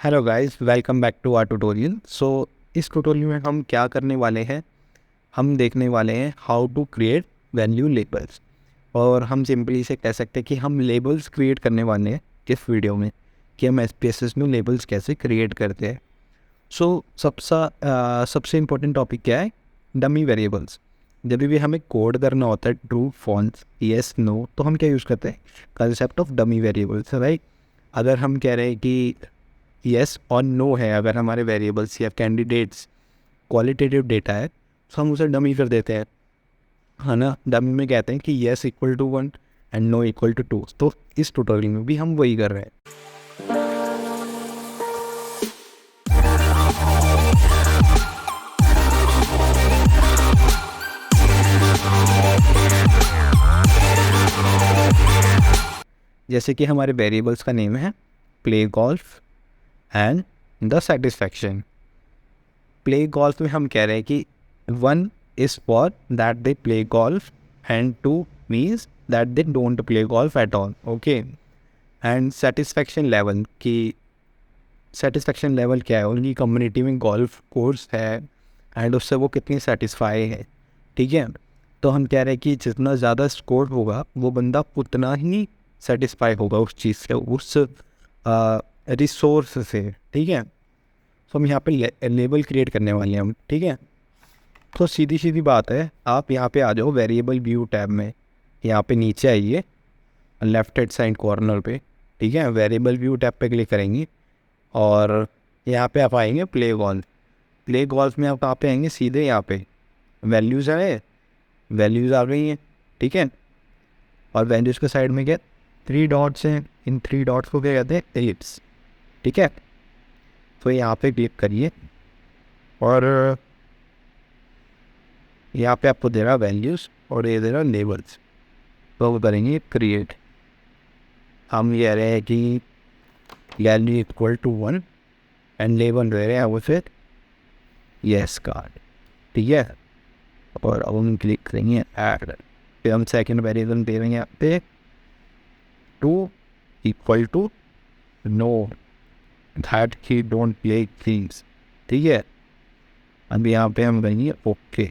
Hello guys, welcome back to our tutorial. इस tutorial में हम क्या करने वाले हैं, हम देखने वाले हैं how to create value labels. और हम सिंपली इसे कह सकते हैं कि हम लेबल्स क्रिएट करने वाले हैं इस वीडियो में, कि हम एसपीएसएस में लेबल्स कैसे क्रिएट करते हैं। सबसे इम्पोर्टेंट टॉपिक क्या है? Dummy variables. जब भी हमें कोड करना होता है ट्रू फॉल्स येस नो, तो हम क्या यूज़ करते हैं? Concept of dummy variables, right. अगर हम कह रहे हैं कि येस और नो है, अगर हमारे वेरिएबल्स या कैंडिडेट्स क्वालिटेटिव डेटा है, तो हम उसे डमी कर देते हैं, है ना। डमी में कहते हैं कि yes equal to 1 and no equal to 2। तो इस ट्यूटोरियल में भी हम वही कर रहे हैं। जैसे कि हमारे वेरिएबल्स का नेम है play golf and the satisfaction. Play golf में हम कह रहे हैं कि 1 is for that they play golf and 2 means that they don't play golf at all, okay. And satisfaction level की सेटिस्फैक्शन लेवल क्या है, उनकी कम्युनिटी में गोल्फ कोर्स है एंड उससे वो कितनी सेटिस्फाई है, ठीक है। तो हम कह रहे हैं कि जितना ज़्यादा स्कोर होगा वो बंदा उतना ही सेटिस्फाई होगा उस चीज़ से, उस रिसोर्स से, ठीक है। तो हम यहाँ पे लेबल क्रिएट करने वाले हैं हम, ठीक है। तो सीधी सीधी बात है, आप यहाँ पे आ जाओ वेरिएबल व्यू टैब में, यहाँ पे नीचे आइए लेफ्ट हैंड साइड कॉर्नर पे, ठीक है। वेरिएबल व्यू टैब पे क्लिक करेंगे और यहाँ पे आप आएंगे प्ले गोल्फ। प्ले गोल्फ में आप कहाँ पे आएंगे? सीधे यहाँ पे वैल्यूज़ है, वैल्यूज़ आ गई हैं, ठीक है। और वैल्यूज़ के साइड में क्या 3 डॉट्स हैं, इन 3 डॉट्स को क्या कहते हैं? एलिप्स, ठीक है। तो यहाँ पे क्लिक करिए और यहाँ पे आपको दे रहा वैल्यूज़ और ये दे रहा लेबल्स। तो वो करेंगे क्रिएट। हम ये रहे हैं कि value equal to 1 and label दे रहे हैं वो फिर येस कार्ड, ठीक है। और अब हम क्लिक करेंगे ऐड। फिर हम सेकंड वेरिएबल दे रहे हैं यहाँ पे 2 equal to no that he don't play games, ठीक है। अब यहाँ पे हम करेंगे ओके।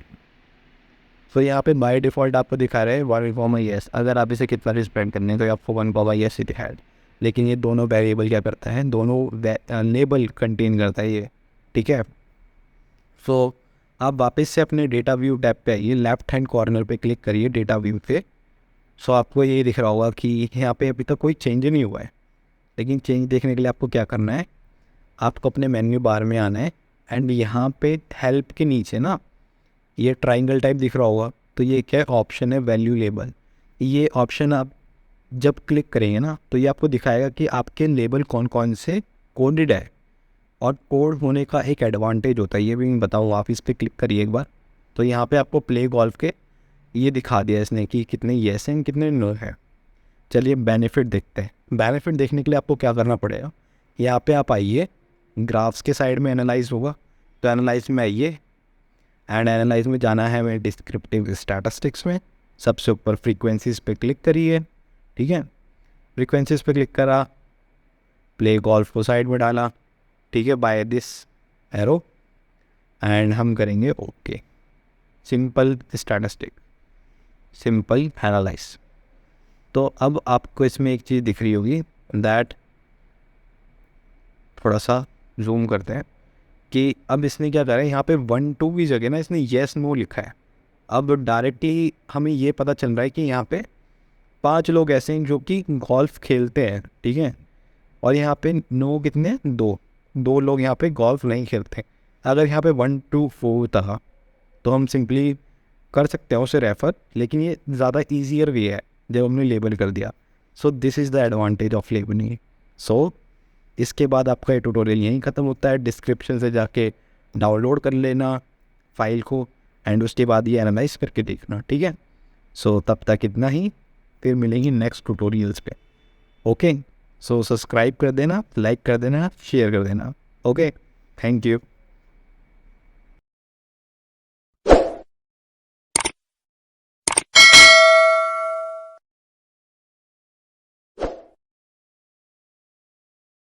तो यहाँ पे बाय डिफ़ॉल्ट आपको दिखा रहा है 1 येस। अगर आप इसे कितना रिस्पेंड करने हैं तो आपको 1 येस ही दिखाएगा। लेकिन ये दोनों वेरिएबल क्या करता है? दोनों लेबल कंटेन करता है ये, ठीक है। सो आप वापस से अपने डेटा व्यू टैब पे आइए, लेफ्ट हैंड कॉर्नर पे क्लिक करिए डेटा व्यू पे। सो आपको ये दिख रहा होगा कि यहाँ पे अभी तक कोई चेंज नहीं हुआ है। लेकिन चेंज देखने के लिए आपको क्या करना है? आपको अपने मेन्यू बार में आना है एंड यहाँ पे हेल्प के नीचे ना ये ट्राइंगल टाइप दिख रहा होगा, तो ये क्या ऑप्शन है? Value label. ये ऑप्शन आप जब क्लिक करेंगे ना तो ये आपको दिखाएगा कि आपके लेबल कौन कौन से कोडेड है। और कोड होने का एक एडवांटेज होता है, ये भी मैं बताऊँ। आप इस पर क्लिक करिए एक बार, तो यहाँ पे आपको प्ले गोल्फ के ये दिखा दिया इसने कि कितने येस हैं कितने नो है। चलिए बेनिफिट देखते हैं। बेनिफिट देखने के लिए आपको क्या करना पड़ेगा? यहाँ पे आप आइए, ग्राफ्स के साइड में एनालाइज होगा, तो एनालाइज में आइए एंड एनालाइज में जाना है हमें डिस्क्रिप्टिव स्टैटिस्टिक्स में। सबसे ऊपर फ्रीक्वेंसीज पे क्लिक करिए, ठीक है। फ्रीक्वेंसीज पे क्लिक करा, प्ले गोल्फ को साइड में डाला, ठीक है, बाय दिस एरो एंड हम करेंगे okay. Simple statistic, simple analyse. तो अब आपको इसमें एक चीज़ दिख रही होगी दैट, थोड़ा सा जूम करते हैं कि अब इसने क्या करा है, यहाँ पे 1 2 की जगह ना इसने येस नो लिखा है। अब डायरेक्टली हमें ये पता चल रहा है कि यहाँ पे 5 लोग ऐसे हैं जो कि गोल्फ खेलते हैं, ठीक है। और यहाँ पे नो कितने? 2 लोग यहाँ पे गोल्फ नहीं खेलते। अगर यहाँ पे 1 2 4 था तो हम सिंपली कर सकते हैं उसे रेफ़र, लेकिन ये ज़्यादा ईजियर वे है जब हमने लेबल कर दिया। So this is the advantage of labelling. So इसके बाद आपका ये ट्यूटोरियल यहीं ख़त्म होता है। डिस्क्रिप्शन से जाके डाउनलोड कर लेना फाइल को एंड उसके बाद ये एनालाइज करके देखना, ठीक है। सो तब तक इतना ही, फिर मिलेंगे नेक्स्ट ट्यूटोरियल्स पे, ओके। सो सब्सक्राइब कर देना, लाइक कर देना, शेयर कर देना, ओके। Thank you.